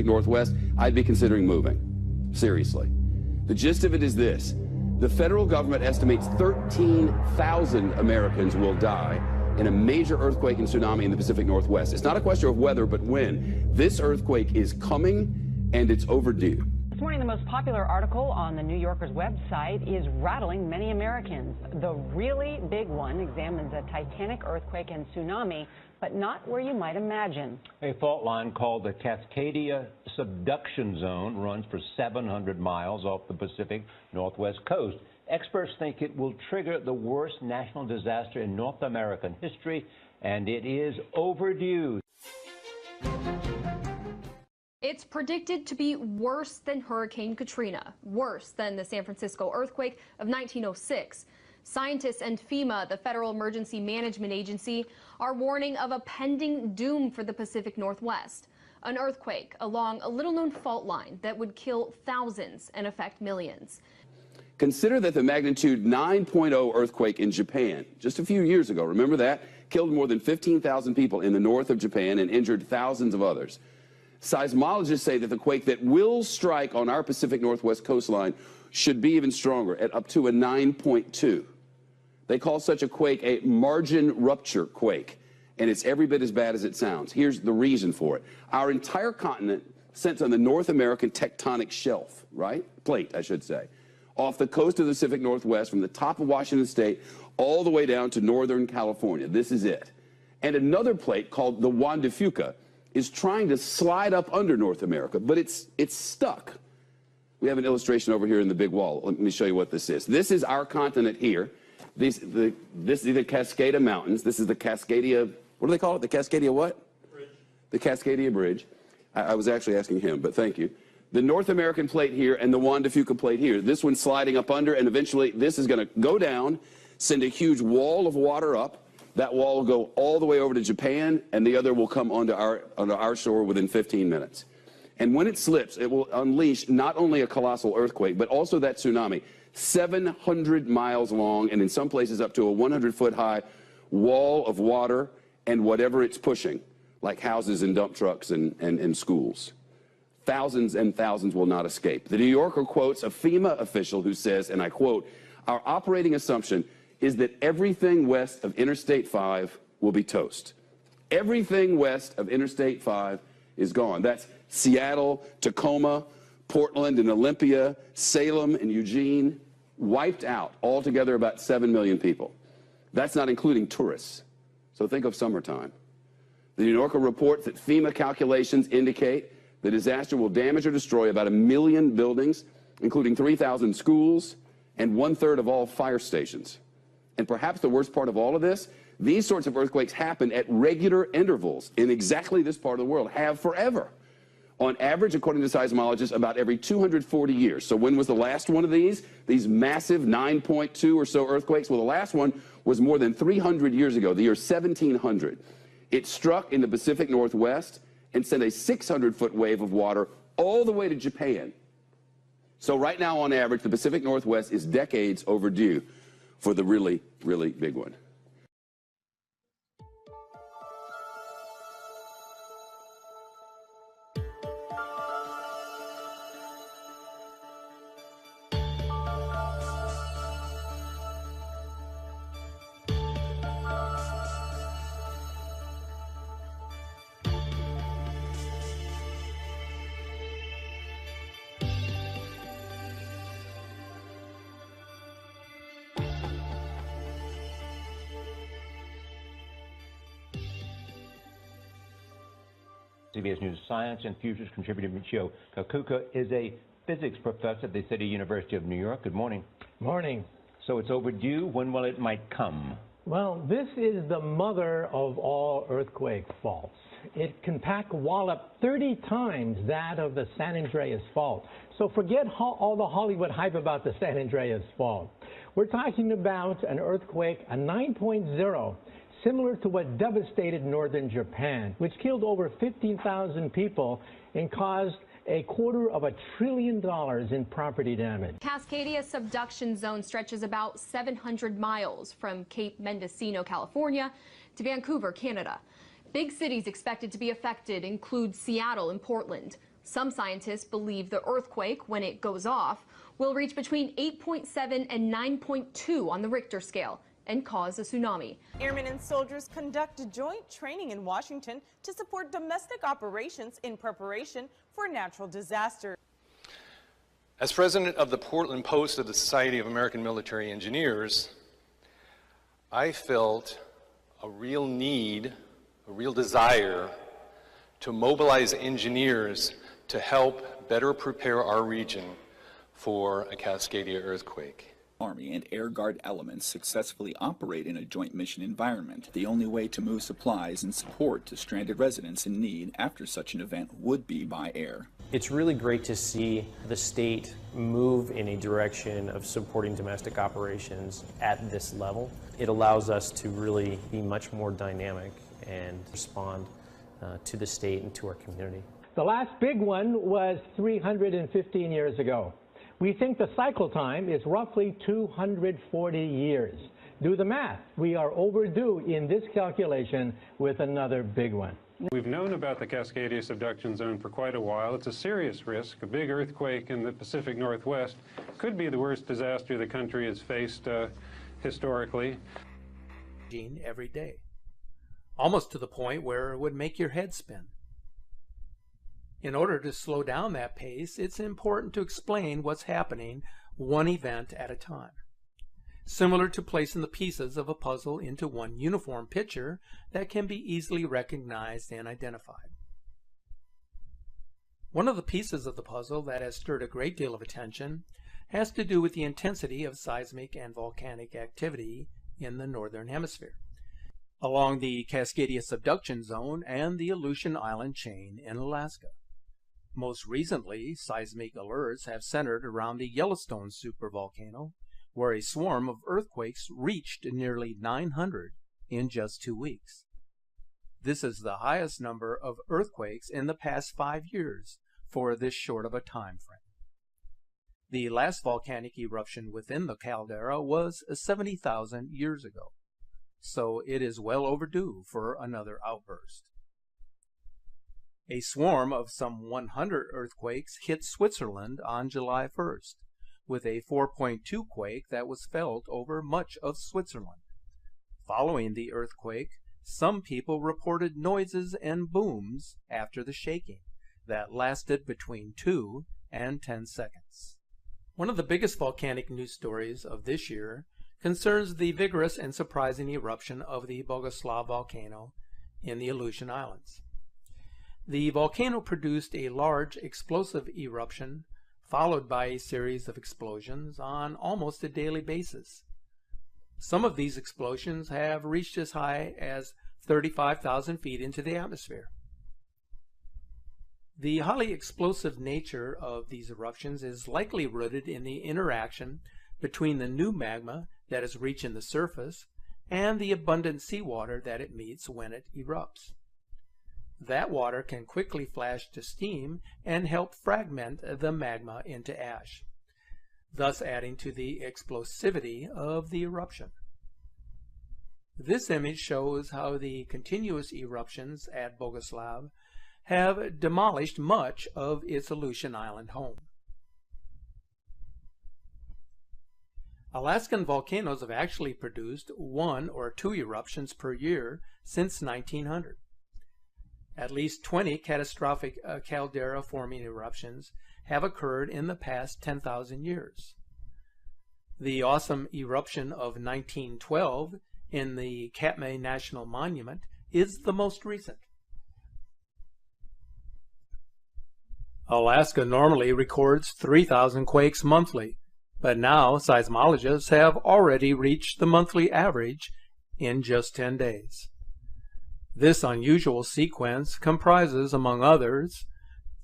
Northwest, I'd be considering moving. Seriously. The gist of it is this. The federal government estimates 13,000 Americans will die in a major earthquake and tsunami in the Pacific Northwest. It's not a question of whether, but when. This earthquake is coming, and it's overdue. This morning, the most popular article on the New Yorker's website is rattling many Americans. The really big one examines a titanic earthquake and tsunami, but not where you might imagine. A fault line called the Cascadia Subduction Zone runs for 700 miles off the Pacific Northwest coast. Experts think it will trigger the worst national disaster in North American history, and it is overdue. It's predicted to be worse than Hurricane Katrina, worse than the San Francisco earthquake of 1906. Scientists and FEMA, the Federal Emergency Management Agency, are warning of a pending doom for the Pacific Northwest. An earthquake along a little-known fault line that would kill thousands and affect millions. Consider that the magnitude 9.0 earthquake in Japan just a few years ago, remember that? Killed more than 15,000 people in the north of Japan and injured thousands of others. Seismologists say that the quake that will strike on our Pacific Northwest coastline should be even stronger, at up to a 9.2. They call such a quake a margin rupture quake, and it's every bit as bad as it sounds. Here's the reason for it. Our entire continent sits on the North American tectonic shelf, right? Plate, I should say. Off the coast of the Pacific Northwest, from the top of Washington State all the way down to northern California. This is it. And another plate called the Juan de Fuca is trying to slide up under North America, but it's stuck. We have an illustration over here in the big wall. Let me show you what this is. This is our continent here. This is the Cascada Mountains. This is the Cascadia, what do they call it? The Cascadia what? Bridge. The Cascadia Bridge. I was actually asking him, but thank you. The North American plate here and the Juan de Fuca plate here. This one's sliding up under, and eventually this is going to go down, send a huge wall of water up. That wall will go all the way over to Japan, and the other will come onto our shore within 15 minutes. And when it slips, it will unleash not only a colossal earthquake, but also that tsunami, 700 miles long, and in some places up to a 100-foot high wall of water and whatever it's pushing, like houses and dump trucks and schools. Thousands and thousands will not escape. The New Yorker quotes a FEMA official who says, and I quote, "Our operating assumption is that everything west of Interstate 5 will be toast." Everything west of Interstate 5 is gone. That's Seattle, Tacoma, Portland and Olympia, Salem and Eugene, wiped out. Altogether about 7 million people. That's not including tourists. So think of summertime. The New Yorker reports that FEMA calculations indicate the disaster will damage or destroy about 1 million buildings, including 3,000 schools and 1/3 of all fire stations. And perhaps the worst part of all of this, these sorts of earthquakes happen at regular intervals in exactly this part of the world, have forever. On average, according to seismologists, about every 240 years. So when was the last one of these massive 9.2 or so earthquakes? Well, the last one was more than 300 years ago, the year 1700. It struck in the Pacific Northwest and sent a 600-foot wave of water all the way to Japan. So right now, on average, the Pacific Northwest is decades overdue for the really, really big one. CBS News science and futures contributor Michio Kakuka is a physics professor at the City University of New York. Good morning. Morning. So it's overdue. When will it might come? Well, this is the mother of all earthquake faults. It can pack a wallop 30 times that of the San Andreas fault. So forget all the Hollywood hype about the San Andreas fault. We're talking about an earthquake, a 9.0, similar to what devastated northern Japan, which killed over 15,000 people and caused $250 billion in property damage. Cascadia subduction zone stretches about 700 miles from Cape Mendocino, California, to Vancouver, Canada. Big cities expected to be affected include Seattle and Portland. Some scientists believe the earthquake, when it goes off, will reach between 8.7 and 9.2 on the Richter scale and cause a tsunami. Airmen and soldiers conduct joint training in Washington to support domestic operations in preparation for natural disaster. As president of the Portland Post of the Society of American Military Engineers, I felt a real need, a real desire to mobilize engineers to help better prepare our region for a Cascadia earthquake. Army and Air Guard elements successfully operate in a joint mission environment. The only way to move supplies and support to stranded residents in need after such an event would be by air. It's really great to see the state move in a direction of supporting domestic operations at this level. It allows us to really be much more dynamic and respond to the state and to our community. The last big one was 315 years ago. We think the cycle time is roughly 240 years. Do the math. We are overdue in this calculation with another big one. We've known about the Cascadia subduction zone for quite a while. It's a serious risk. A big earthquake in the Pacific Northwest could be the worst disaster the country has faced historically. Every day, almost to the point where it would make your head spin. In order to slow down that pace, it's important to explain what's happening one event at a time. Similar to placing the pieces of a puzzle into one uniform picture that can be easily recognized and identified. One of the pieces of the puzzle that has stirred a great deal of attention has to do with the intensity of seismic and volcanic activity in the northern hemisphere, along the Cascadia subduction zone and the Aleutian Island chain in Alaska. Most recently, seismic alerts have centered around the Yellowstone supervolcano, where a swarm of earthquakes reached nearly 900 in just 2 weeks. This is the highest number of earthquakes in the past 5 years for this short of a time frame. The last volcanic eruption within the caldera was 70,000 years ago, so it is well overdue for another outburst. A swarm of some 100 earthquakes hit Switzerland on July 1st, with a 4.2 quake that was felt over much of Switzerland. Following the earthquake, some people reported noises and booms after the shaking that lasted between 2 and 10 seconds. One of the biggest volcanic news stories of this year concerns the vigorous and surprising eruption of the Bogoslav volcano in the Aleutian Islands. The volcano produced a large explosive eruption followed by a series of explosions on almost a daily basis. Some of these explosions have reached as high as 35,000 feet into the atmosphere. The highly explosive nature of these eruptions is likely rooted in the interaction between the new magma that is reaching the surface and the abundant seawater that it meets when it erupts. That water can quickly flash to steam and help fragment the magma into ash, thus adding to the explosivity of the eruption. This image shows how the continuous eruptions at Bogoslav have demolished much of its Aleutian Island home. Alaskan volcanoes have actually produced 1 or 2 eruptions per year since 1900. At least 20 catastrophic caldera-forming eruptions have occurred in the past 10,000 years. The awesome eruption of 1912 in the Katmai National Monument is the most recent. Alaska normally records 3,000 quakes monthly, but now seismologists have already reached the monthly average in just 10 days. This unusual sequence comprises, among others,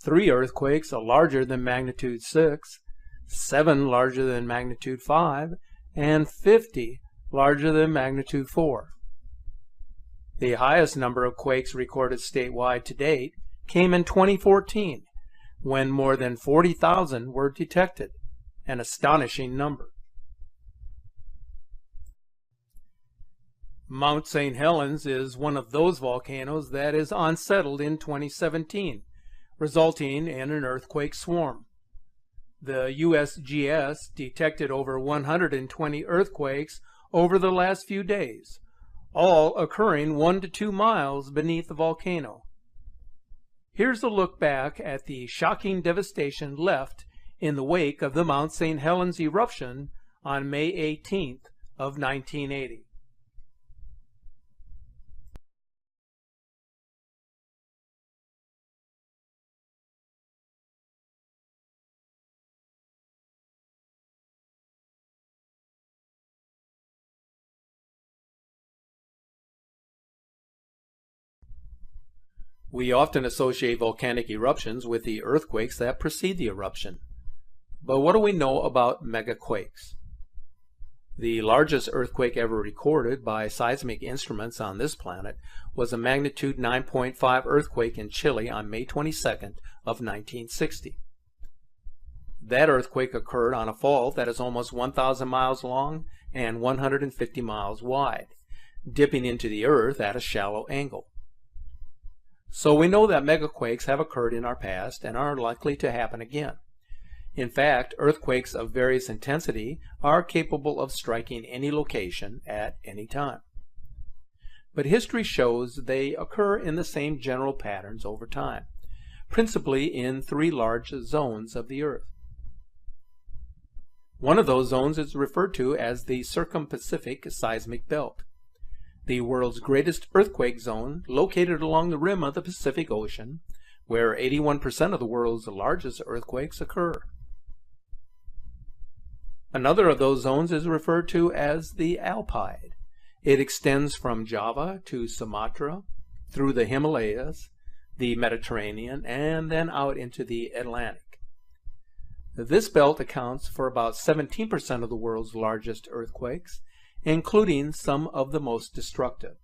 3 earthquakes larger than magnitude 6, 7 larger than magnitude 5, and 50 larger than magnitude 4. The highest number of quakes recorded statewide to date came in 2014, when more than 40,000 were detected, an astonishing number. Mount St. Helens is one of those volcanoes that is unsettled in 2017, resulting in an earthquake swarm. The USGS detected over 120 earthquakes over the last few days, all occurring 1 to 2 miles beneath the volcano. Here's a look back at the shocking devastation left in the wake of the Mount St. Helens eruption on May 18th of 1980. We often associate volcanic eruptions with the earthquakes that precede the eruption. But what do we know about megaquakes? The largest earthquake ever recorded by seismic instruments on this planet was a magnitude 9.5 earthquake in Chile on May 22nd of 1960. That earthquake occurred on a fault that is almost 1,000 miles long and 150 miles wide, dipping into the earth at a shallow angle. So we know that megaquakes have occurred in our past and are likely to happen again. In fact, earthquakes of various intensity are capable of striking any location at any time. But history shows they occur in the same general patterns over time, principally in 3 large zones of the Earth. One of those zones is referred to as the Circum-Pacific Seismic Belt, the world's greatest earthquake zone located along the rim of the Pacific Ocean, where 81% of the world's largest earthquakes occur. Another of those zones is referred to as the Alpide. It extends from Java to Sumatra, through the Himalayas, the Mediterranean, and then out into the Atlantic. This belt accounts for about 17% of the world's largest earthquakes, including some of the most destructive.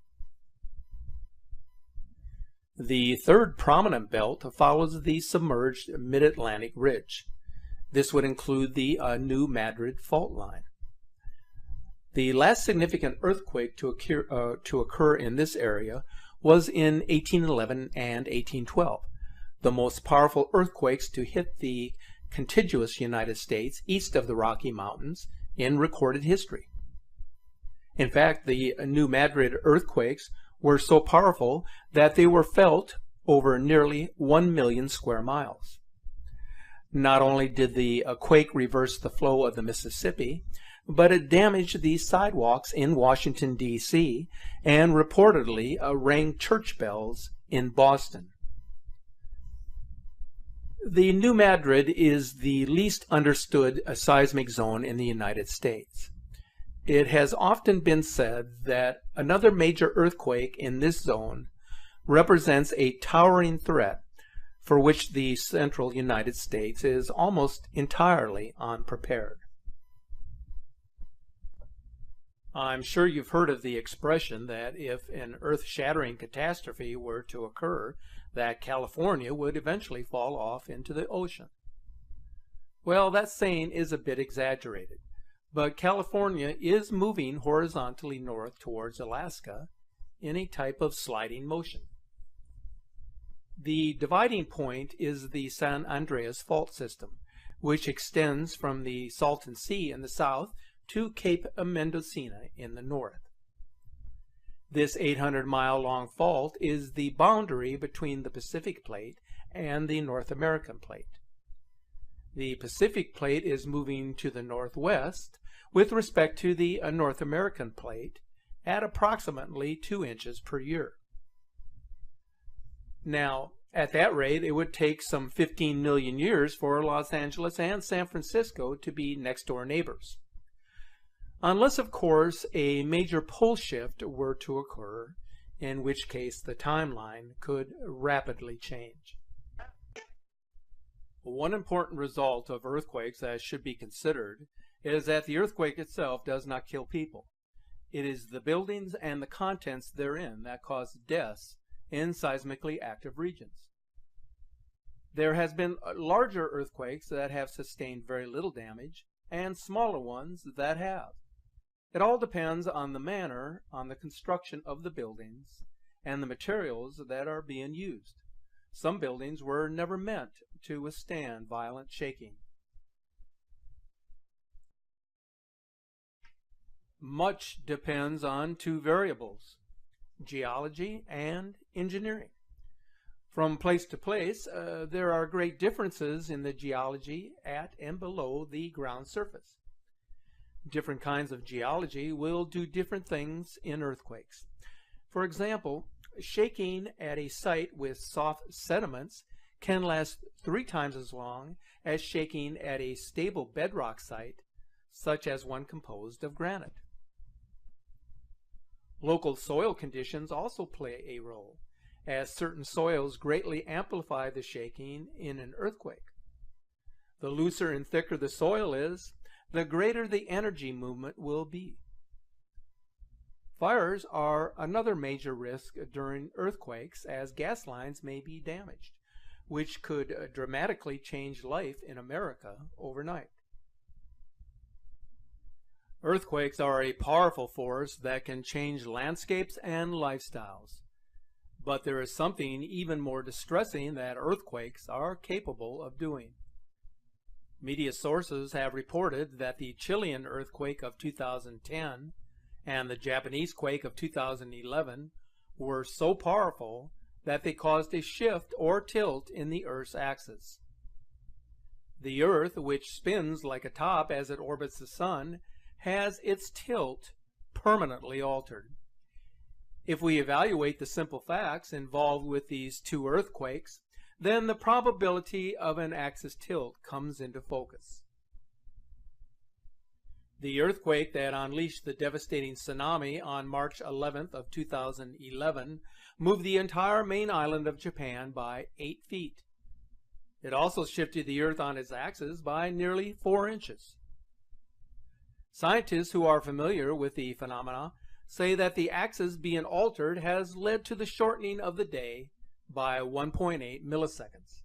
The third prominent belt follows the submerged Mid-Atlantic Ridge. This would include the New Madrid fault line. The last significant earthquake to occur in this area was in 1811 and 1812, the most powerful earthquakes to hit the contiguous United States east of the Rocky Mountains in recorded history. In fact, the New Madrid earthquakes were so powerful that they were felt over nearly 1 million square miles. Not only did the quake reverse the flow of the Mississippi, but it damaged the sidewalks in Washington, D.C., and reportedly rang church bells in Boston. The New Madrid is the least understood seismic zone in the United States. It has often been said that another major earthquake in this zone represents a towering threat for which the central United States is almost entirely unprepared. I'm sure you've heard of the expression that if an earth-shattering catastrophe were to occur, that California would eventually fall off into the ocean. Well, that saying is a bit exaggerated, but California is moving horizontally north towards Alaska in a type of sliding motion. The dividing point is the San Andreas Fault System, which extends from the Salton Sea in the south to Cape Mendocino in the north. This 800-mile-long fault is the boundary between the Pacific Plate and the North American Plate. The Pacific Plate is moving to the northwest with respect to the North American Plate at approximately 2 inches per year. Now, at that rate, it would take some 15 million years for Los Angeles and San Francisco to be next-door neighbors. Unless, of course, a major pole shift were to occur, in which case the timeline could rapidly change. One important result of earthquakes that should be considered is that the earthquake itself does not kill people. It is the buildings and the contents therein that cause deaths in seismically active regions. There has been larger earthquakes that have sustained very little damage and smaller ones that have. It all depends on the manner, on the construction of the buildings, and the materials that are being used. Some buildings were never meant to withstand violent shaking. Much depends on two variables, geology and engineering. From place to place, there are great differences in the geology at and below the ground surface. Different kinds of geology will do different things in earthquakes. For example, shaking at a site with soft sediments can last 3 times as long as shaking at a stable bedrock site, such as one composed of granite. Local soil conditions also play a role, as certain soils greatly amplify the shaking in an earthquake. The looser and thicker the soil is, the greater the energy movement will be. Fires are another major risk during earthquakes, as gas lines may be damaged, which could dramatically change life in America overnight. Earthquakes are a powerful force that can change landscapes and lifestyles. But there is something even more distressing that earthquakes are capable of doing. Media sources have reported that the Chilean earthquake of 2010 and the Japanese quake of 2011 were so powerful that they caused a shift or tilt in the Earth's axis. The Earth, which spins like a top as it orbits the Sun, has its tilt permanently altered. If we evaluate the simple facts involved with these two earthquakes, then the probability of an axis tilt comes into focus. The earthquake that unleashed the devastating tsunami on March 11th of 2011 moved the entire main island of Japan by 8 feet. It also shifted the Earth on its axis by nearly 4 inches. Scientists who are familiar with the phenomena say that the axis being altered has led to the shortening of the day by 1.8 milliseconds.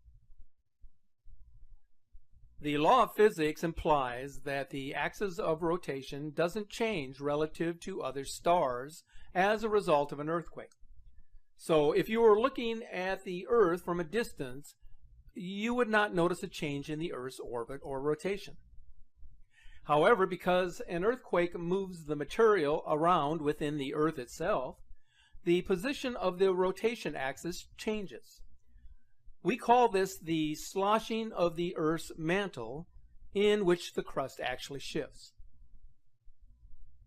The law of physics implies that the axis of rotation doesn't change relative to other stars as a result of an earthquake. So if you were looking at the Earth from a distance, you would not notice a change in the Earth's orbit or rotation. However, because an earthquake moves the material around within the Earth itself, the position of the rotation axis changes. We call this the sloshing of the Earth's mantle, in which the crust actually shifts.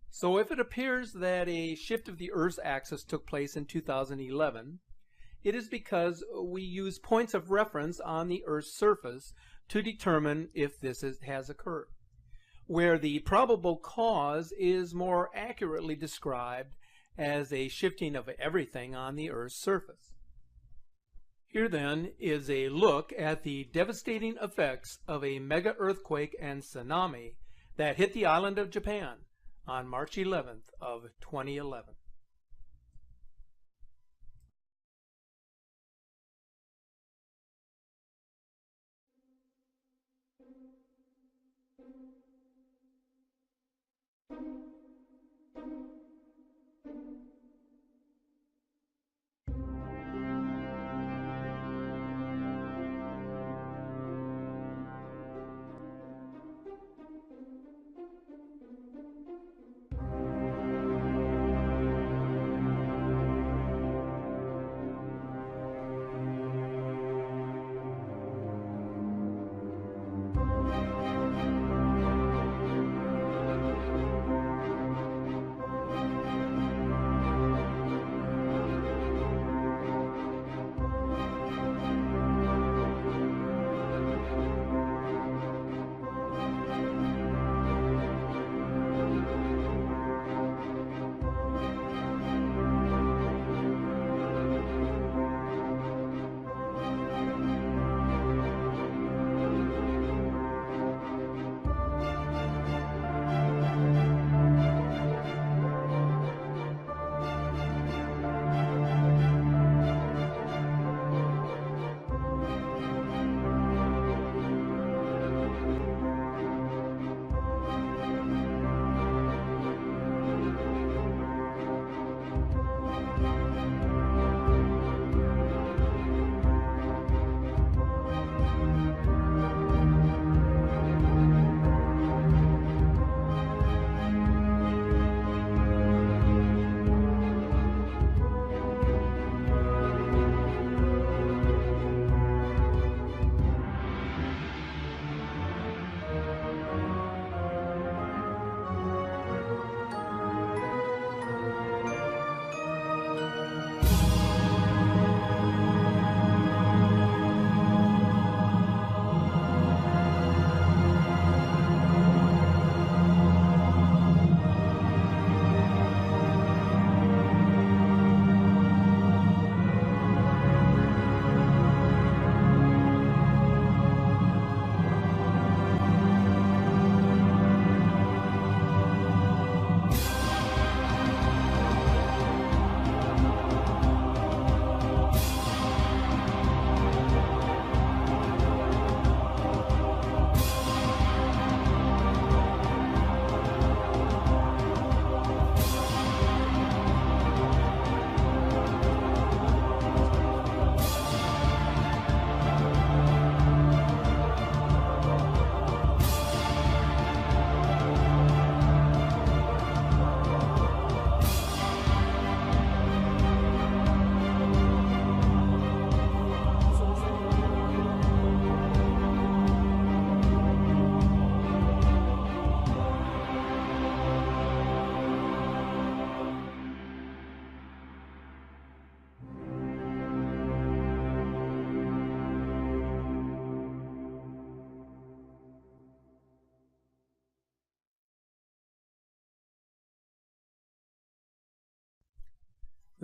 So if it appears that a shift of the Earth's axis took place in 2011, it is because we use points of reference on the Earth's surface to determine if this has occurred, where the probable cause is more accurately described as a shifting of everything on the Earth's surface. Here then is a look at the devastating effects of a mega earthquake and tsunami that hit the island of Japan on March 11th of 2011.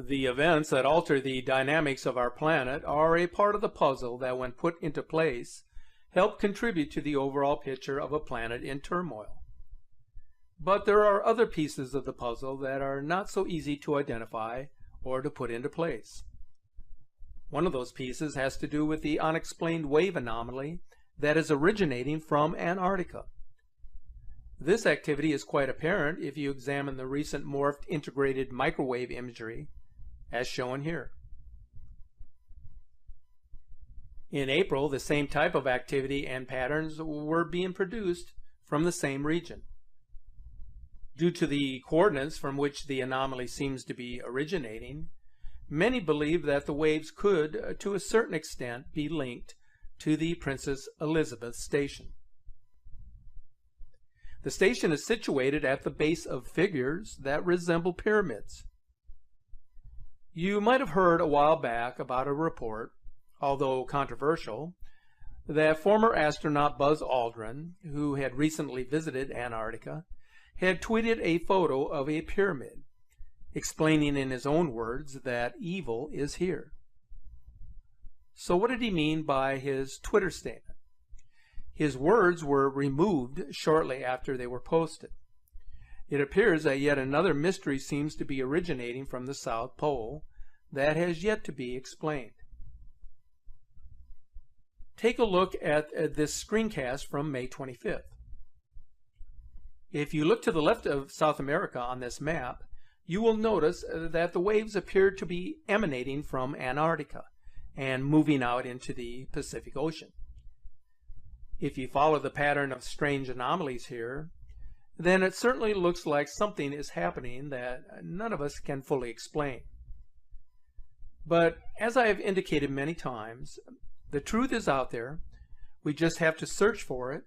The events that alter the dynamics of our planet are a part of the puzzle that, when put into place, help contribute to the overall picture of a planet in turmoil. But there are other pieces of the puzzle that are not so easy to identify or to put into place. One of those pieces has to do with the unexplained wave anomaly that is originating from Antarctica. This activity is quite apparent if you examine the recent morphed integrated microwave imagery as shown here. In April, the same type of activity and patterns were being produced from the same region. Due to the coordinates from which the anomaly seems to be originating, many believe that the waves could, to a certain extent, be linked to the Princess Elizabeth Station. The station is situated at the base of figures that resemble pyramids. You might have heard a while back about a report, although controversial, that former astronaut Buzz Aldrin, who had recently visited Antarctica, had tweeted a photo of a pyramid, explaining in his own words that evil is here. So what did he mean by his Twitter statement? His words were removed shortly after they were posted. It appears that yet another mystery seems to be originating from the South Pole that has yet to be explained. Take a look at this screencast from May 25th. If you look to the left of South America on this map, you will notice that the waves appear to be emanating from Antarctica and moving out into the Pacific Ocean. If you follow the pattern of strange anomalies here, then it certainly looks like something is happening that none of us can fully explain. But as I have indicated many times, the truth is out there. We just have to search for it,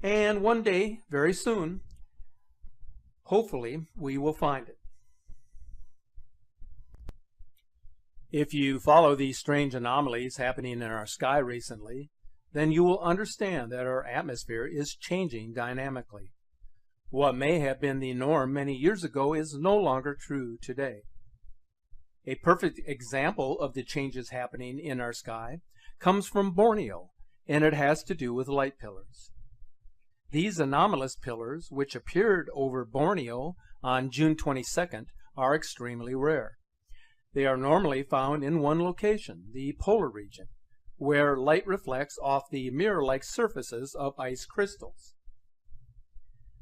and one day, very soon, hopefully, we will find it. If you follow these strange anomalies happening in our sky recently, then you will understand that our atmosphere is changing dynamically. What may have been the norm many years ago is no longer true today. A perfect example of the changes happening in our sky comes from Borneo, and it has to do with light pillars. These anomalous pillars, which appeared over Borneo on June 22nd, are extremely rare. They are normally found in one location, the polar region, where light reflects off the mirror-like surfaces of ice crystals.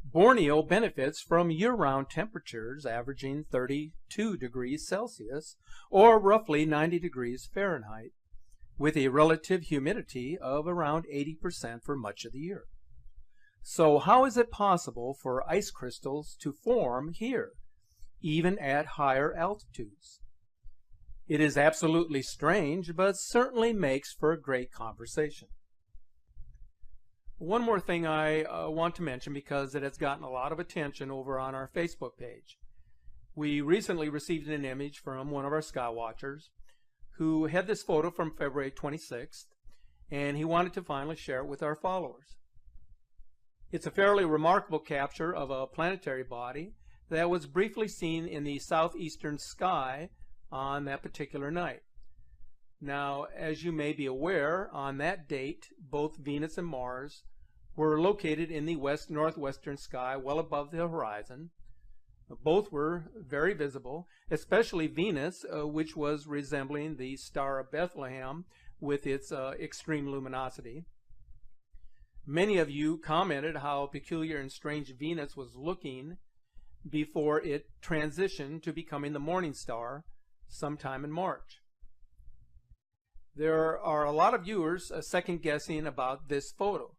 Borneo benefits from year-round temperatures averaging 32 degrees Celsius, or roughly 90 degrees Fahrenheit, with a relative humidity of around 80% for much of the year. So how is it possible for ice crystals to form here, even at higher altitudes? It is absolutely strange, but certainly makes for a great conversation. One more thing I want to mention, because it has gotten a lot of attention over on our Facebook page. We recently received an image from one of our sky watchers who had this photo from February 26th, and he wanted to finally share it with our followers. It's a fairly remarkable capture of a planetary body that was briefly seen in the southeastern sky on that particular night. Now, as you may be aware, on that date, both Venus and Mars were located in the west-northwestern sky well above the horizon. Both were very visible, especially Venus, which was resembling the Star of Bethlehem with its extreme luminosity. Many of you commented how peculiar and strange Venus was looking before it transitioned to becoming the morning star sometime in March. There are a lot of viewers second-guessing about this photo,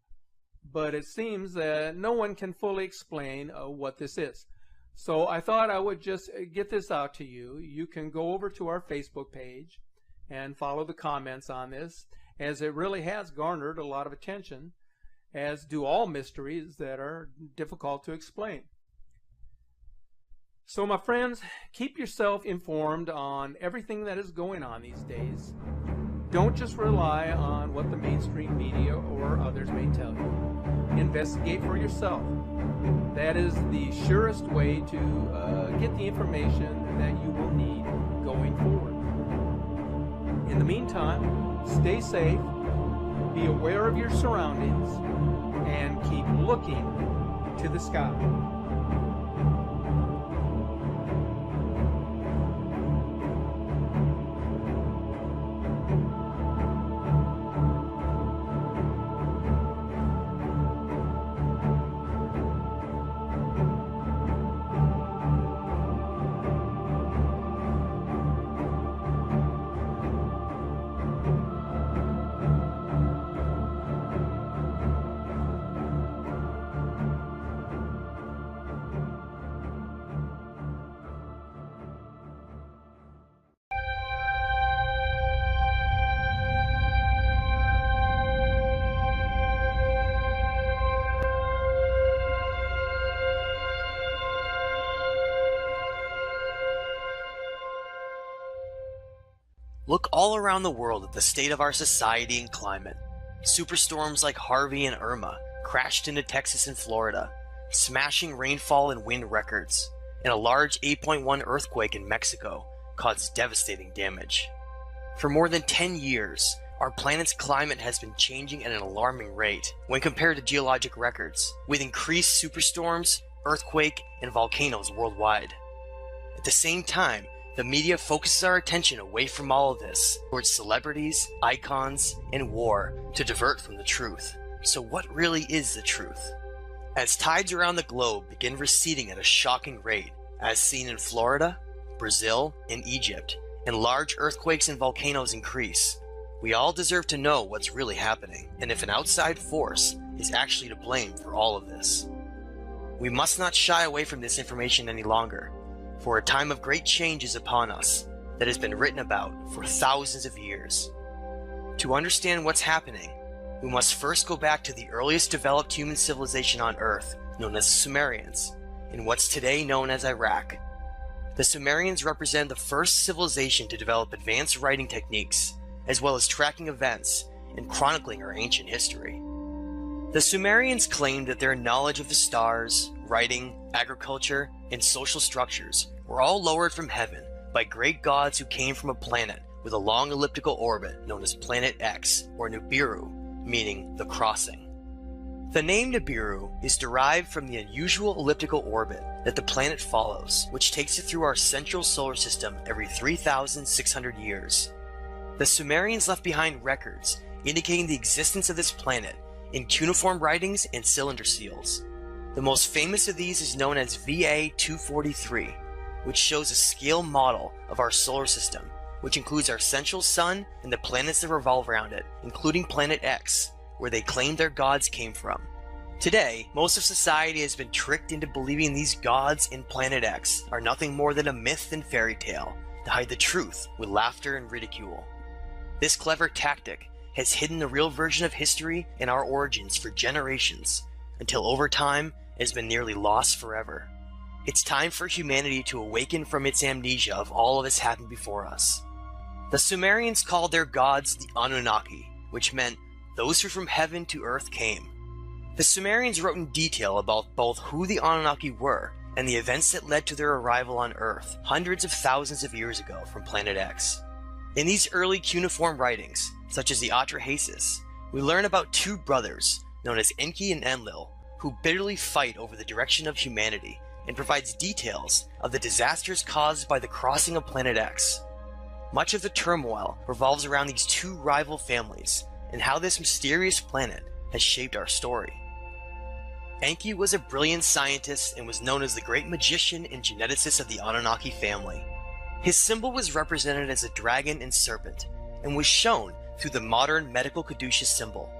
but it seems that no one can fully explain what this is. So I thought I would just get this out to you. You can go over to our Facebook page and follow the comments on this, as it really has garnered a lot of attention, as do all mysteries that are difficult to explain. So my friends, keep yourself informed on everything that is going on these days. Don't just rely on what the mainstream media or others may tell you. Investigate for yourself. That is the surest way to get the information that you will need going forward. In the meantime, stay safe, be aware of your surroundings, and keep looking to the sky. Look all around the world at the state of our society and climate. Superstorms like Harvey and Irma crashed into Texas and Florida, smashing rainfall and wind records, and a large 8.1 earthquake in Mexico caused devastating damage. For more than 10 years, our planet's climate has been changing at an alarming rate when compared to geologic records, with increased superstorms, earthquake, and volcanoes worldwide. At the same time, the media focuses our attention away from all of this towards celebrities, icons, and war to divert from the truth. So what really is the truth? As tides around the globe begin receding at a shocking rate, as seen in Florida, Brazil, and Egypt, and large earthquakes and volcanoes increase, we all deserve to know what's really happening, and if an outside force is actually to blame for all of this. We must not shy away from this information any longer, for a time of great change is upon us that has been written about for thousands of years. To understand what's happening, we must first go back to the earliest developed human civilization on Earth, known as the Sumerians, in what's today known as Iraq. The Sumerians represent the first civilization to develop advanced writing techniques, as well as tracking events and chronicling our ancient history. The Sumerians claimed that their knowledge of the stars, writing, agriculture, and social structures were all lowered from heaven by great gods who came from a planet with a long elliptical orbit known as Planet X, or Nibiru, meaning the crossing. The name Nibiru is derived from the unusual elliptical orbit that the planet follows, which takes it through our central solar system every 3,600 years. The Sumerians left behind records indicating the existence of this planet in cuneiform writings and cylinder seals. The most famous of these is known as VA-243, which shows a scale model of our solar system, which includes our central sun and the planets that revolve around it, including Planet X, where they claim their gods came from. Today, most of society has been tricked into believing these gods in Planet X are nothing more than a myth and fairy tale to hide the truth with laughter and ridicule. This clever tactic has hidden the real version of history and our origins for generations, until over time it has been nearly lost forever. It's time for humanity to awaken from its amnesia of all of this happened before us. The Sumerians called their gods the Anunnaki, which meant those who from heaven to earth came. The Sumerians wrote in detail about both who the Anunnaki were and the events that led to their arrival on Earth hundreds of thousands of years ago from Planet X. In these early cuneiform writings, such as the Atrahasis, we learn about two brothers known as Enki and Enlil, who bitterly fight over the direction of humanity, and provides details of the disasters caused by the crossing of Planet X. Much of the turmoil revolves around these two rival families and how this mysterious planet has shaped our story. Enki was a brilliant scientist and was known as the great magician and geneticist of the Anunnaki family. His symbol was represented as a dragon and serpent, and was shown through the modern medical caduceus symbol.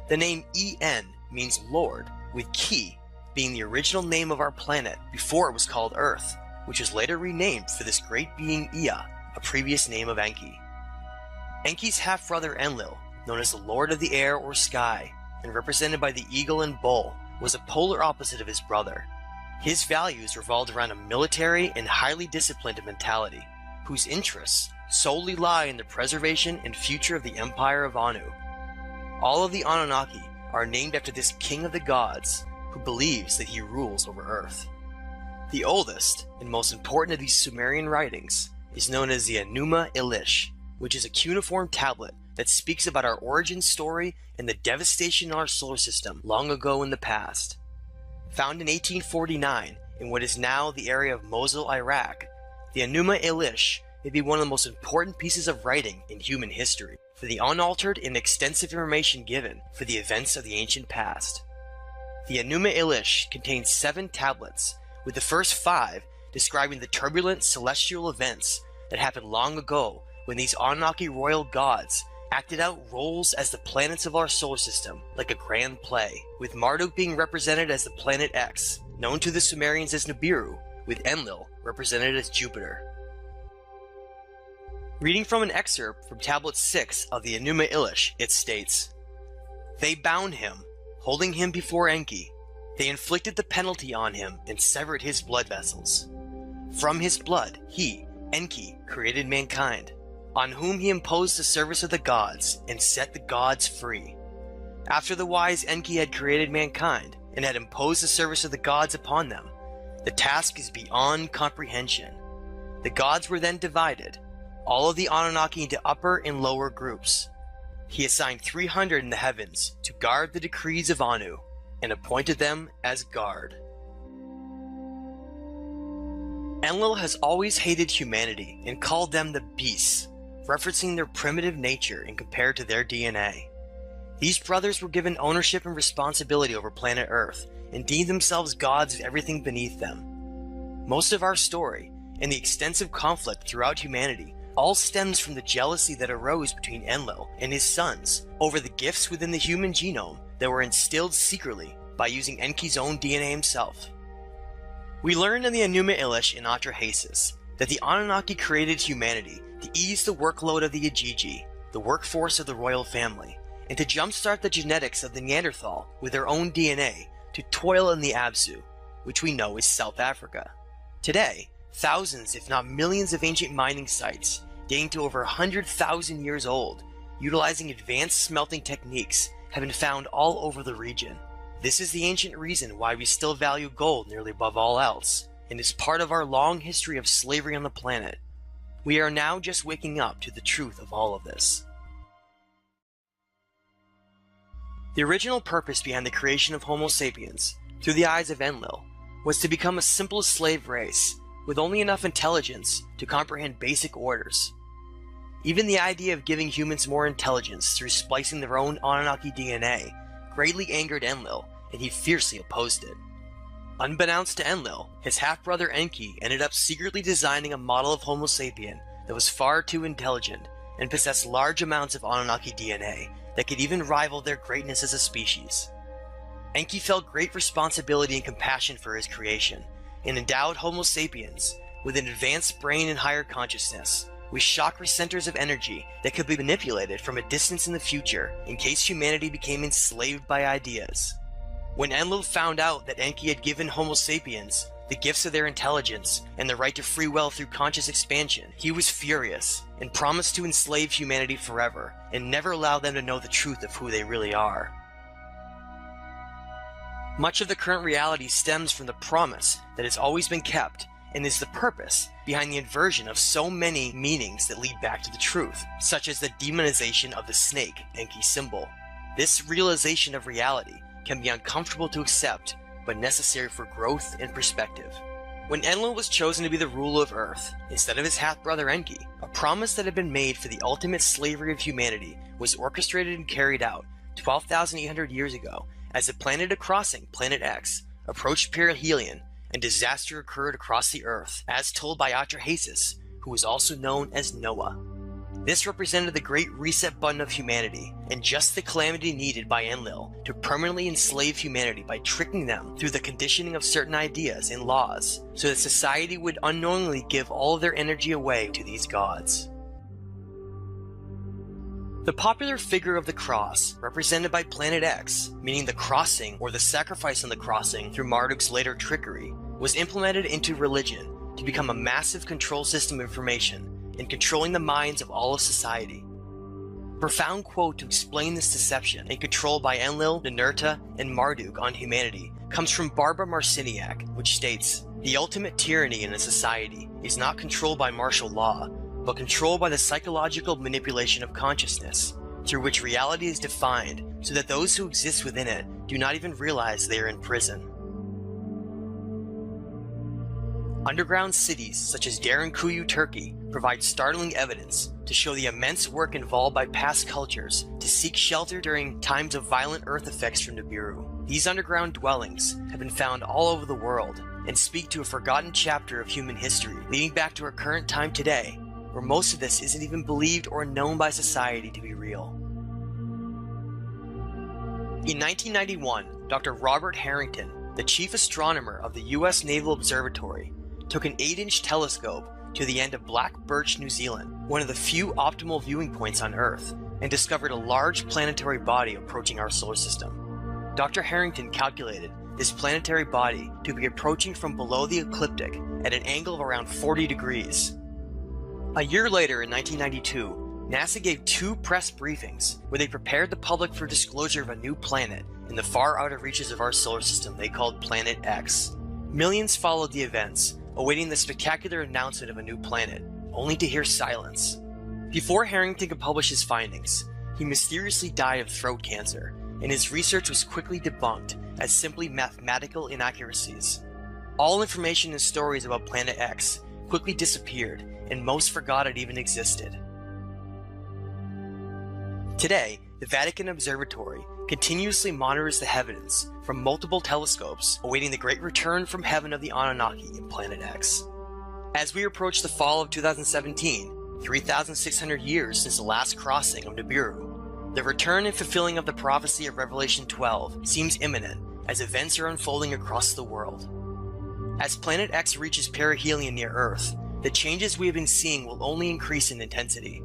The name En means Lord, with Ki being the original name of our planet before it was called Earth, which was later renamed for this great being Ea, a previous name of Enki. Enki's half-brother Enlil, known as the Lord of the Air or Sky, and represented by the eagle and bull, was a polar opposite of his brother. His values revolved around a military and highly disciplined mentality, whose interests solely lie in the preservation and future of the Empire of Anu. All of the Anunnaki are named after this king of the gods who believes that he rules over Earth. The oldest and most important of these Sumerian writings is known as the Enuma Elish, which is a cuneiform tablet that speaks about our origin story and the devastation in our solar system long ago in the past. Found in 1849 in what is now the area of Mosul, Iraq, the Enuma Elish may be one of the most important pieces of writing in human history for the unaltered and extensive information given for the events of the ancient past. The Enuma Elish contains 7 tablets, with the first 5 describing the turbulent celestial events that happened long ago when these Anunnaki royal gods acted out roles as the planets of our solar system like a grand play, with Marduk being represented as the planet X, known to the Sumerians as Nibiru, with Enlil represented as Jupiter. Reading from an excerpt from Tablet 6 of the Enuma Elish, it states, "They bound him, holding him before Enki. They inflicted the penalty on him and severed his blood vessels. From his blood, he, Enki, created mankind, on whom he imposed the service of the gods and set the gods free. After the wise Enki had created mankind and had imposed the service of the gods upon them, the task is beyond comprehension. The gods were then divided, all of the Anunnaki into upper and lower groups. He assigned 300 in the heavens to guard the decrees of Anu and appointed them as guard." Enlil has always hated humanity and called them the beasts, referencing their primitive nature and compared to their DNA. These brothers were given ownership and responsibility over planet Earth and deemed themselves gods of everything beneath them. Most of our story and the extensive conflict throughout humanity all stems from the jealousy that arose between Enlil and his sons over the gifts within the human genome that were instilled secretly by using Enki's own DNA himself. We learned in the Enuma Elish and Atrahasis that the Anunnaki created humanity to ease the workload of the Ajiji, the workforce of the royal family, and to jumpstart the genetics of the Neanderthal with their own DNA to toil in the Absu, which we know is South Africa. Today, thousands if not millions of ancient mining sites dating to over 100,000 years old, utilizing advanced smelting techniques, have been found all over the region. This is the ancient reason why we still value gold nearly above all else, and is part of our long history of slavery on the planet. We are now just waking up to the truth of all of this. The original purpose behind the creation of Homo sapiens, through the eyes of Enlil, was to become a simple slave race, with only enough intelligence to comprehend basic orders. Even the idea of giving humans more intelligence through splicing their own Anunnaki DNA greatly angered Enlil, and he fiercely opposed it. Unbeknownst to Enlil, his half-brother Enki ended up secretly designing a model of Homo sapien that was far too intelligent and possessed large amounts of Anunnaki DNA that could even rival their greatness as a species. Enki felt great responsibility and compassion for his creation, and endowed Homo sapiens with an advanced brain and higher consciousness, with chakra centers of energy that could be manipulated from a distance in the future in case humanity became enslaved by ideas. When Enlil found out that Enki had given Homo sapiens the gifts of their intelligence and the right to free will through conscious expansion, he was furious and promised to enslave humanity forever and never allow them to know the truth of who they really are. Much of the current reality stems from the promise that has always been kept and is the purpose behind the inversion of so many meanings that lead back to the truth, such as the demonization of the snake, Enki's symbol. This realization of reality can be uncomfortable to accept, but necessary for growth and perspective. When Enlil was chosen to be the ruler of Earth, instead of his half-brother Enki, a promise that had been made for the ultimate slavery of humanity was orchestrated and carried out 12,800 years ago as the planet crossing, Planet X, approached perihelion and disaster occurred across the Earth, as told by Atrahasis, who was also known as Noah. This represented the great reset button of humanity, and just the calamity needed by Enlil to permanently enslave humanity by tricking them through the conditioning of certain ideas and laws, so that society would unknowingly give all of their energy away to these gods. The popular figure of the cross, represented by Planet X, meaning the crossing or the sacrifice on the crossing through Marduk's later trickery, was implemented into religion to become a massive control system of information and controlling the minds of all of society. A profound quote to explain this deception and control by Enlil, Ninurta, and Marduk on humanity comes from Barbara Marciniak, which states, "The ultimate tyranny in a society is not controlled by martial law, but controlled by the psychological manipulation of consciousness, through which reality is defined so that those who exist within it do not even realize they are in prison." Underground cities such as Derinkuyu, Turkey, provide startling evidence to show the immense work involved by past cultures to seek shelter during times of violent earth effects from Nibiru. These underground dwellings have been found all over the world and speak to a forgotten chapter of human history, leading back to our current time today, where most of this isn't even believed or known by society to be real. In 1991, Dr. Robert Harrington, the chief astronomer of the U.S. Naval Observatory, took an 8-inch telescope to the end of Black Birch, New Zealand, one of the few optimal viewing points on Earth, and discovered a large planetary body approaching our solar system. Dr. Harrington calculated this planetary body to be approaching from below the ecliptic at an angle of around 40 degrees. A year later, in 1992, NASA gave 2 press briefings where they prepared the public for disclosure of a new planet in the far outer reaches of our solar system they called Planet X. Millions followed the events, awaiting the spectacular announcement of a new planet, only to hear silence. Before Harrington could publish his findings, he mysteriously died of throat cancer, and his research was quickly debunked as simply mathematical inaccuracies. All information and stories about Planet X quickly disappeared, and most forgot it even existed. Today, the Vatican Observatory continuously monitors the heavens from multiple telescopes, awaiting the great return from heaven of the Anunnaki in Planet X. As we approach the fall of 2017, 3,600 years since the last crossing of Nibiru, the return and fulfilling of the prophecy of Revelation 12 seems imminent as events are unfolding across the world. As Planet X reaches perihelion near Earth, the changes we have been seeing will only increase in intensity.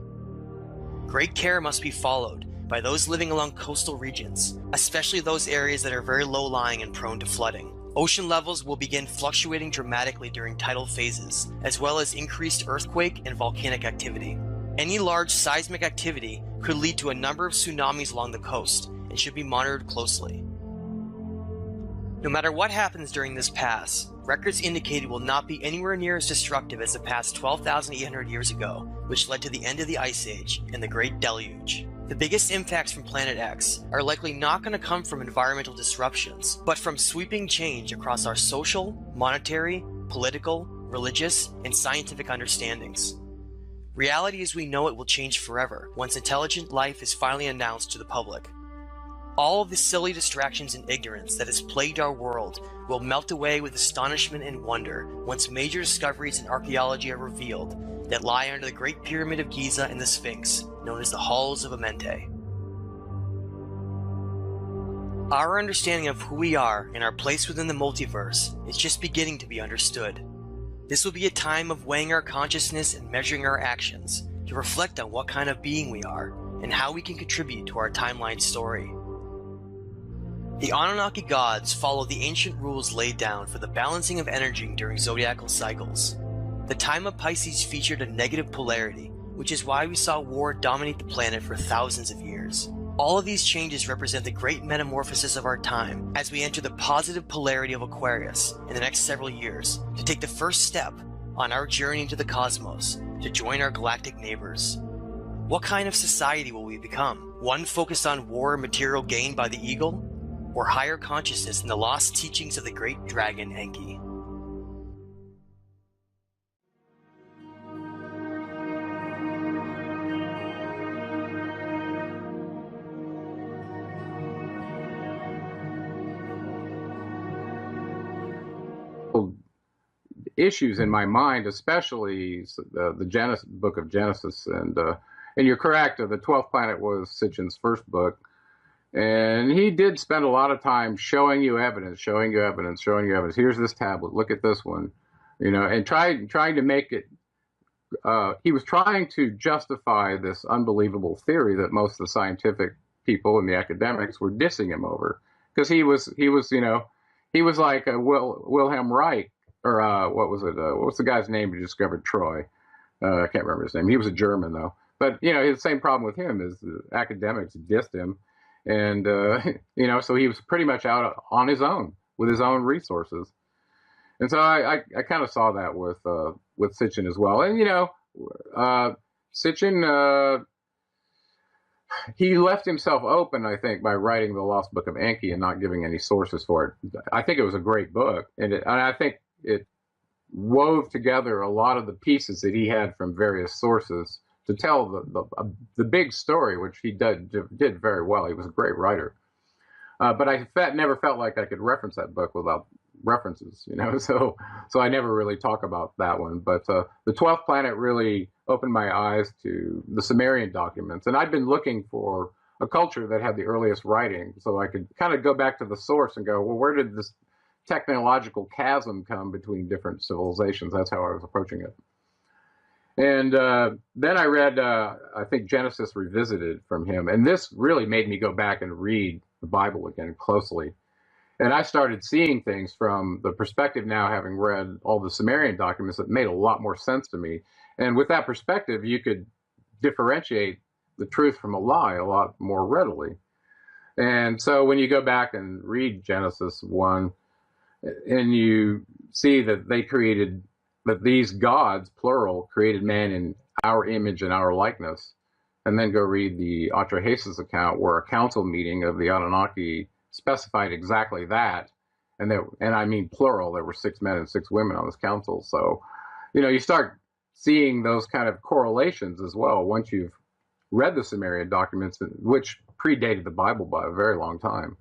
Great care must be followed by those living along coastal regions, especially those areas that are very low-lying and prone to flooding. Ocean levels will begin fluctuating dramatically during tidal phases, as well as increased earthquake and volcanic activity. Any large seismic activity could lead to a number of tsunamis along the coast and should be monitored closely. No matter what happens during this pass, records indicate it will not be anywhere near as destructive as the past 12,800 years ago, which led to the end of the Ice Age and the Great Deluge. The biggest impacts from Planet X are likely not going to come from environmental disruptions, but from sweeping change across our social, monetary, political, religious, and scientific understandings. Reality as we know it will change forever once intelligent life is finally announced to the public. All of the silly distractions and ignorance that has plagued our world will melt away with astonishment and wonder once major discoveries in archaeology are revealed that lie under the Great Pyramid of Giza and the Sphinx, known as the Halls of Amenti. Our understanding of who we are and our place within the multiverse is just beginning to be understood. This will be a time of weighing our consciousness and measuring our actions to reflect on what kind of being we are and how we can contribute to our timeline story. The Anunnaki gods follow the ancient rules laid down for the balancing of energy during zodiacal cycles. The time of Pisces featured a negative polarity, which is why we saw war dominate the planet for thousands of years. All of these changes represent the great metamorphosis of our time as we enter the positive polarity of Aquarius in the next several years to take the first step on our journey into the cosmos to join our galactic neighbors. What kind of society will we become? One focused on war and material gain by the eagle? Or higher consciousness in the lost teachings of the great dragon Enki? Issues in my mind, especially the book of Genesis, and you're correct. The 12th planet was Sitchin's first book, and he did spend a lot of time showing you evidence. Here's this tablet. Look at this one, and trying to make it. He was trying to justify this unbelievable theory that most of the scientific people and the academics were dissing him over, because he was like Wilhelm Reich. Or what was it? What was the guy's name who discovered Troy? I can't remember his name. He was a German, though. But, you know, the same problem with him is the academics dissed him. And, you know, so he was pretty much out on his own with his own resources. And so I kind of saw that with Sitchin as well. And, you know, Sitchin, he left himself open, I think, by writing The Lost Book of Enki and not giving any sources for it. I think it was a great book. And I think it wove together a lot of the pieces that he had from various sources to tell the big story, which he did very well. He was a great writer. But I never felt like I could reference that book without references, you know, so I never really talk about that one. But the 12th planet really opened my eyes to the Sumerian documents. And I'd been looking for a culture that had the earliest writing, so I could kind of go back to the source and go, well, where did this technological chasm come between different civilizations? That's how I was approaching it. And then I read, I think, Genesis Revisited from him. And this really made me go back and read the Bible again closely. And I started seeing things from the perspective now, having read all the Sumerian documents, that made a lot more sense to me. And with that perspective, you could differentiate the truth from a lie a lot more readily. And so when you go back and read Genesis 1, and you see that that these gods, plural, created man in our image and our likeness, and then go read the Atrahasis account, where a council meeting of the Anunnaki specified exactly that, and I mean plural, there were 6 men and 6 women on this council. So, you know, you start seeing those kind of correlations as well once you've read the Sumerian documents, which predated the Bible by a very long time.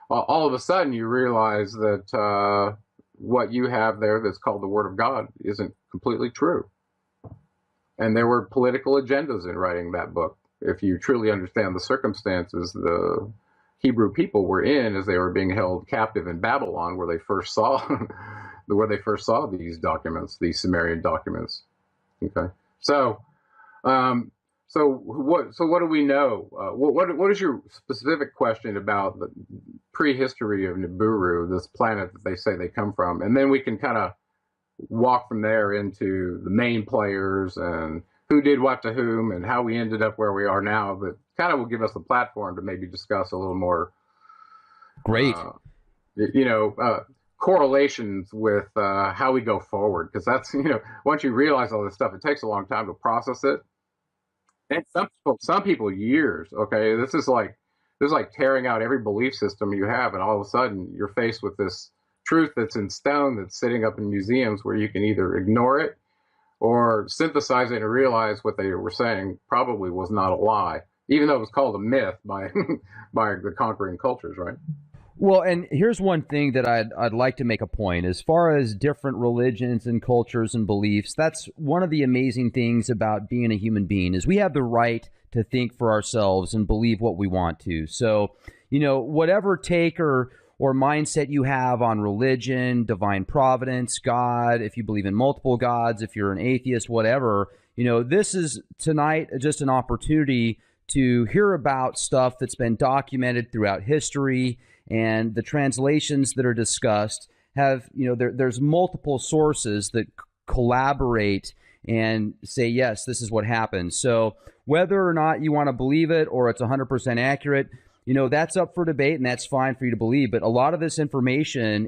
All of a sudden you realize that what you have there that's called the Word of God isn't completely true. And there were political agendas in writing that book. If you truly understand the circumstances the Hebrew people were in as they were being held captive in Babylon, where they first saw these documents, these Sumerian documents. Okay, so what do we know? What is your specific question about the prehistory of Nibiru, this planet that they say they come from? And then we can kind of walk from there into the main players and who did what to whom and how we ended up where we are now. But kind of will give us a platform to maybe discuss a little more. Great. Correlations with how we go forward, because that's, you know, once you realize all this stuff, it takes a long time to process it. And some people years. Okay, this is like tearing out every belief system you have, and all of a sudden you're faced with this truth that's in stone, that's sitting up in museums, where you can either ignore it or synthesize it and realize what they were saying probably was not a lie, even though it was called a myth by by the conquering cultures, right? Well, and here's one thing that I'd like to make a point. As far as different religions and cultures and beliefs, that's one of the amazing things about being a human being, is we have the right to think for ourselves and believe what we want to. So, you know, whatever take or mindset you have on religion, divine providence, God, if you believe in multiple gods, if you're an atheist, whatever, you know, this is tonight just an opportunity to hear about stuff that's been documented throughout history. And the translations that are discussed have, you know, there's multiple sources that collaborate and say, yes, this is what happened. So whether or not you want to believe it or it's 100% accurate, you know, that's up for debate, and that's fine for you to believe. But a lot of this information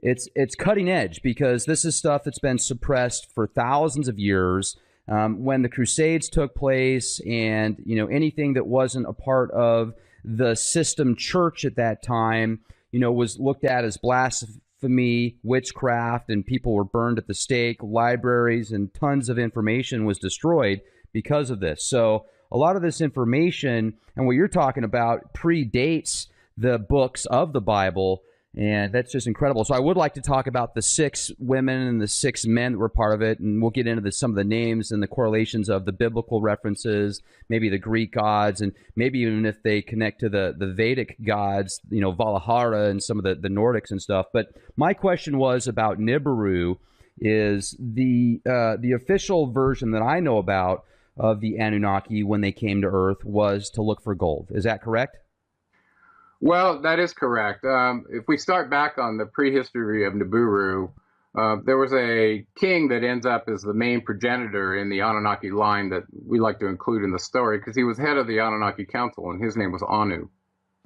it's cutting edge, because this is stuff that's been suppressed for thousands of years. When the Crusades took place, and, you know, anything that wasn't a part of the system church at that time, you know, was looked at as blasphemy, witchcraft, and people were burned at the stake. Libraries and tons of information was destroyed because of this. So a lot of this information and what you're talking about predates the books of the Bible, and that's just incredible. So I would like to talk about the 6 women and the 6 men that were part of it, and we'll get into some of the names and the correlations of the biblical references, maybe the Greek gods, and maybe even if they connect to the Vedic gods, you know, Valhalla and some of the Nordics and stuff. But my question was about Nibiru. Is the official version that I know about of the Anunnaki when they came to Earth was to look for gold. Is that correct? Well, that is correct. If we start back on the prehistory of Nibiru, There was a king that ends up as the main progenitor in the Anunnaki line that we like to include in the story because he was head of the Anunnaki Council, and his name was Anu.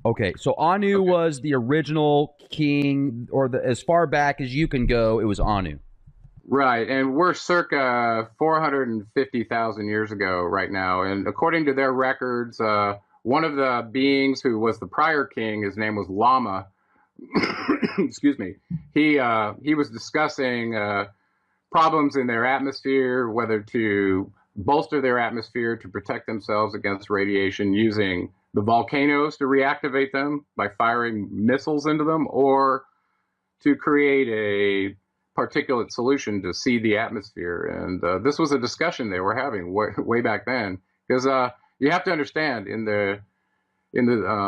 Okay, so Anu was the original king, or as far back as you can go, it was Anu. Right, and we're circa 450,000 years ago right now, and according to their records, one of the beings who was the prior king, his name was Lama, excuse me, he was discussing problems in their atmosphere, whether to bolster their atmosphere to protect themselves against radiation using the volcanoes to reactivate them by firing missiles into them, or to create a particulate solution to seed the atmosphere. And this was a discussion they were having way back then, because you have to understand, in the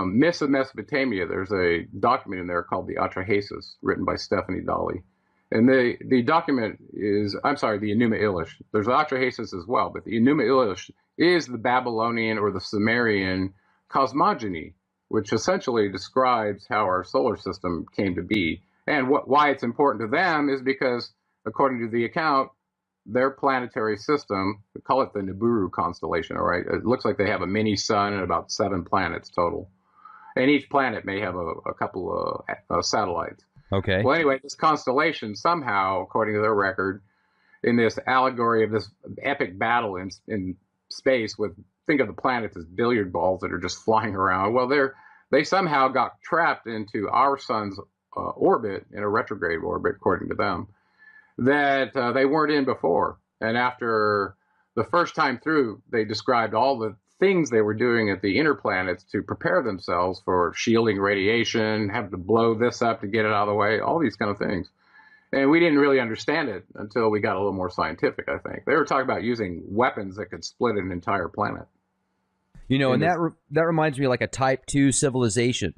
myths of Mesopotamia, there's a document in there called the Atrahasis, written by Stephanie Dawley. And the document is, I'm sorry, the Enuma Elish. There's Atrahasis as well, but the Enuma Elish is the Babylonian or the Sumerian cosmogony, which essentially describes how our solar system came to be. And why it's important to them is because, according to the account, their planetary system, we call it the Nibiru constellation, all right? It looks like they have a mini sun and about 7 planets total. And each planet may have a couple of satellites. Okay. Well, anyway, this constellation somehow, according to their record, in this allegory of this epic battle in space with, think of the planets as billiard balls that are just flying around. Well, they somehow got trapped into our sun's orbit, in a retrograde orbit, according to them, that they weren't in before. And after the first time through, they described all the things they were doing at the inner planets to prepare themselves for shielding radiation, have to blow this up to get it out of the way, all these kind of things. And we didn't really understand it until we got a little more scientific, I think. They were talking about using weapons that could split an entire planet. You know, and that reminds me of like a Type 2 civilization.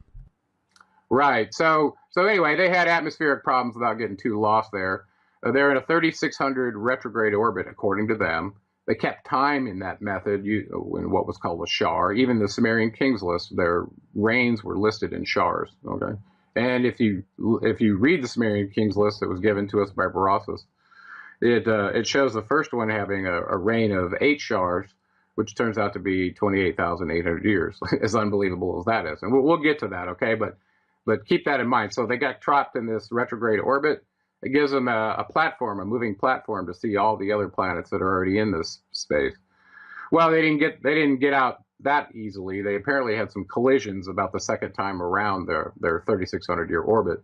Right. So anyway, they had atmospheric problems without getting too lost there. They're in a 3600 retrograde orbit, according to them. They kept time in that method in what was called a shar. Even the Sumerian kings list, their reigns were listed in shars. Okay. And if you read the Sumerian kings list that was given to us by Berossus, it shows the first one having a reign of 8 shars, which turns out to be 28,800 years. As unbelievable as that is. And we'll get to that, okay? But keep that in mind. So they got trapped in this retrograde orbit. It gives them a platform, a moving platform, to see all the other planets that are already in this space. Well, they didn't get out that easily. They apparently had some collisions about the second time around their 3,600-year orbit,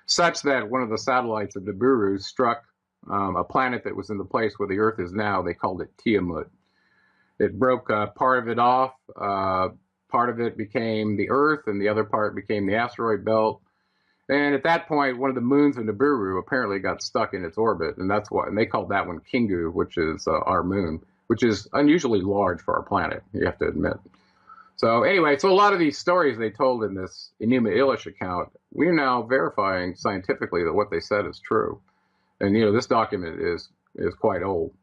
such that one of the satellites of Nibiru struck a planet that was in the place where the Earth is now. They called it Tiamat. It broke part of it off. Part of it became the Earth, and the other part became the asteroid belt. And at that point, one of the moons of Nibiru apparently got stuck in its orbit, and they called that one Kingu, which is our moon, which is unusually large for our planet, you have to admit. So anyway, so a lot of these stories they told in this Enuma Elish account, we're now verifying scientifically that what they said is true. And this document is quite old.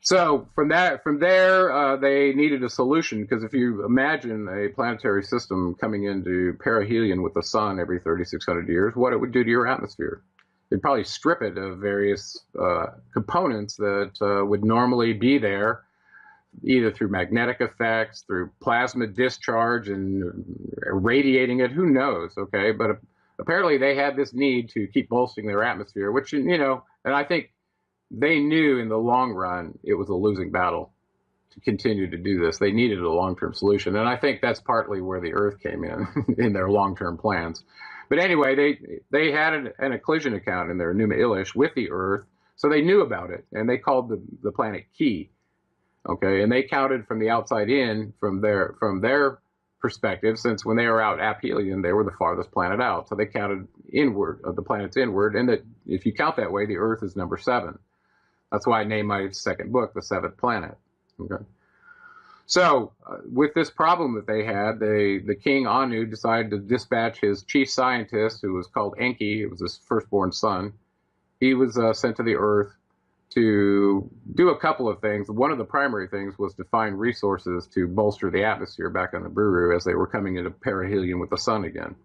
So from there, they needed a solution, because if you imagine a planetary system coming into perihelion with the sun every 3,600 years, what it would do to your atmosphere. It'd probably strip it of various components that would normally be there, either through magnetic effects, through plasma discharge and irradiating it, who knows, okay? But apparently they had this need to keep bolstering their atmosphere, which, and I think they knew in the long run it was a losing battle to continue to do this. They needed a long-term solution, and I think that's partly where the Earth came in their long-term plans. But anyway, they had an occlusion account in their Enuma Elish with the Earth, so they knew about it, and they called the planet Ki. Okay, and they counted from the outside in, from their perspective, since when they were out aphelion, they were the farthest planet out. So they counted inward, the planets inward, and that if you count that way, the Earth is number 7. That's why I named my second book The Seventh Planet. Okay. So with this problem that they had, the king Anu decided to dispatch his chief scientist, who was called Enki. It was his firstborn son. He was sent to the Earth to do a couple of things. One of the primary things was to find resources to bolster the atmosphere back on Nibiru as they were coming into perihelion with the sun again.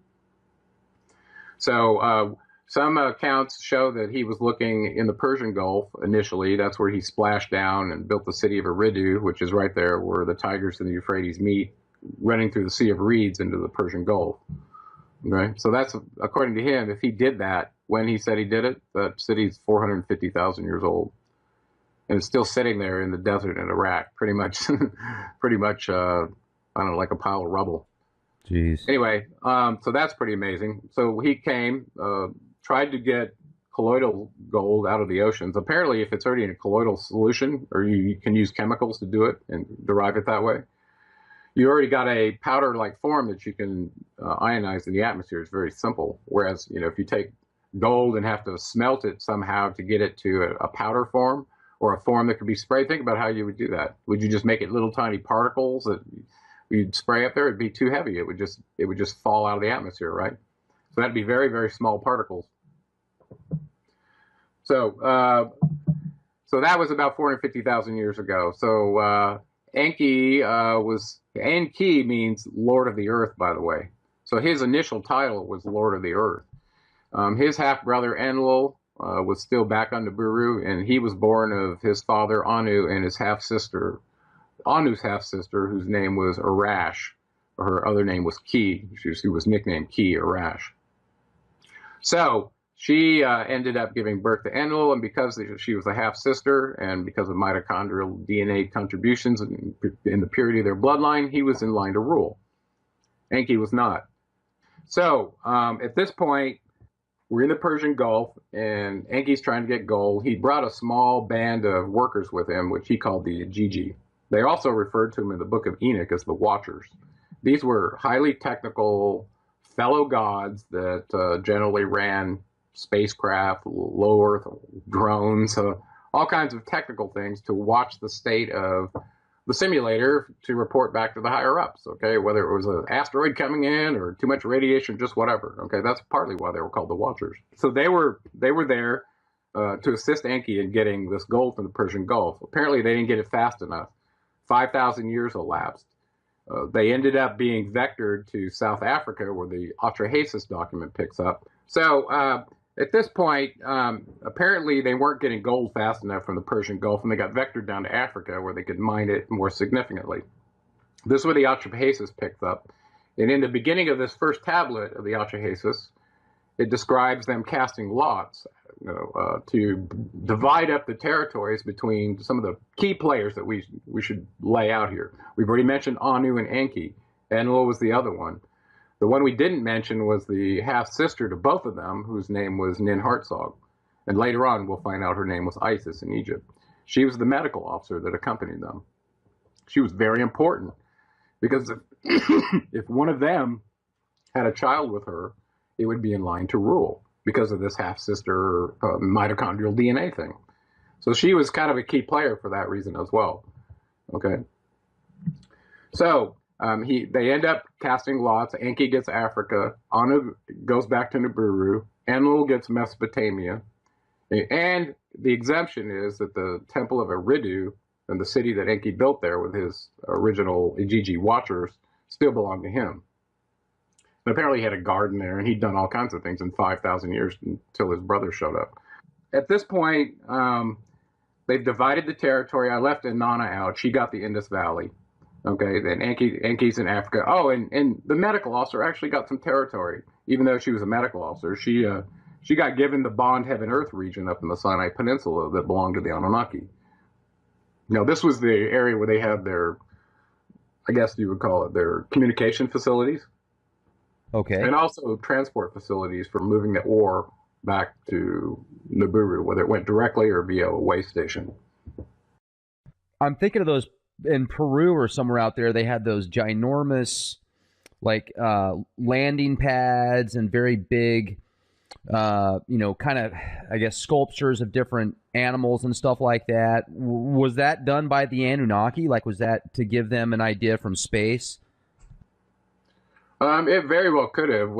So Some accounts show that he was looking in the Persian Gulf initially. That's where he splashed down and built the city of Eridu, which is right there where the Tigris and the Euphrates meet, running through the Sea of Reeds into the Persian Gulf. Okay, so that's, according to him, if he did that when he said he did it, that city's 450,000 years old, and it's still sitting there in the desert in Iraq, pretty much, I don't know, like a pile of rubble. Jeez. Anyway, so that's pretty amazing. So he came, tried to get colloidal gold out of the oceans. Apparently, if it's already in a colloidal solution, or you can use chemicals to do it and derive it that way, you already got a powder-like form that you can ionize in the atmosphere. It's very simple. Whereas, you know, if you take gold and have to smelt it somehow to get it to a powder form or a form that could be sprayed, think about how you would do that. Would you just make it little tiny particles that you'd spray up there? It'd be too heavy. It would just fall out of the atmosphere, right? So that'd be very, very small particles. So, so that was about 450,000 years ago. So Enki Enki means Lord of the Earth, by the way. So his initial title was Lord of the Earth. His half-brother Enlil was still back on Nibiru, and he was born of his father Anu and his half-sister, Anu's half-sister, whose name was Arash. Her other name was Ki. She was nicknamed Ki, Arash. So she ended up giving birth to Enlil, and because she was a half-sister and because of mitochondrial DNA contributions in the purity of their bloodline, he was in line to rule. Enki was not. So at this point, we're in the Persian Gulf, and Enki's trying to get gold. He brought a small band of workers with him, which he called the Igigi. They also referred to him in the book of Enoch as the Watchers. These were highly technical fellow gods that generally ran spacecraft, low Earth drones, all kinds of technical things to watch the state of the simulator to report back to the higher ups, okay, whether it was an asteroid coming in or too much radiation, just whatever, okay. That's partly why they were called the Watchers. So they were there to assist Enki in getting this gold from the Persian Gulf. Apparently they didn't get it fast enough. 5,000 years elapsed. They ended up being vectored to South Africa, where the Atrahasis document picks up. So at this point, apparently they weren't getting gold fast enough from the Persian Gulf, and they got vectored down to Africa, where they could mine it more significantly. This is where the Atrahasis picked up. And in the beginning of this first tablet of the Atrahasis, it describes them casting lots, to divide up the territories between some of the key players that we should lay out here. We've already mentioned Anu and Enki. Enlil was the other one. The one we didn't mention was the half-sister to both of them, whose name was Ninhartsog. And later on, we'll find out her name was Isis in Egypt. She was the medical officer that accompanied them. She was very important because if one of them had a child with her, it would be in line to rule because of this half-sister mitochondrial DNA thing. So she was kind of a key player for that reason as well. Okay. So they end up casting lots. Enki gets Africa. Anu goes back to Nibiru. Enlil gets Mesopotamia. And the exemption is that the temple of Eridu and the city that Enki built there with his original Igigi Watchers still belong to him. And apparently he had a garden there, and he'd done all kinds of things in 5,000 years until his brother showed up. At this point, they've divided the territory. I left Inanna out. She got the Indus Valley. Okay, then Enki's in Africa. Oh, and the medical officer actually got some territory, even though she was a medical officer. She got given the Bond Heaven Earth region up in the Sinai Peninsula that belonged to the Anunnaki. Now, this was the area where they had their, I guess you would call it, their communication facilities. Okay. And also transport facilities for moving the ore back to Nibiru, whether it went directly or via a way station. I'm thinking of those in Peru or somewhere out there. They had those ginormous, like, landing pads and very big, kind of, I guess, sculptures of different animals and stuff like that. Was that done by the Anunnaki? Like, was that to give them an idea from space? It very well could have.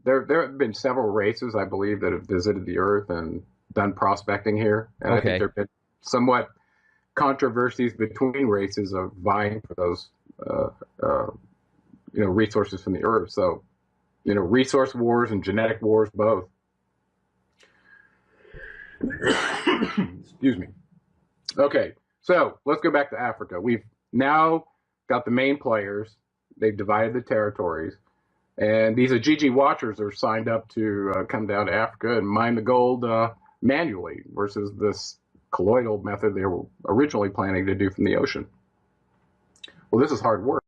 There have been several races, I believe, that have visited the Earth and done prospecting here. And I think there have been somewhat controversies between races of vying for those, resources from the Earth. So, resource wars and genetic wars both. Excuse me. Okay, so let's go back to Africa. We've now got the main players. They've divided the territories. And these Ajiji watchers are signed up to come down to Africa and mine the gold manually versus this colloidal method they were originally planning to do from the ocean. Well, this is hard work.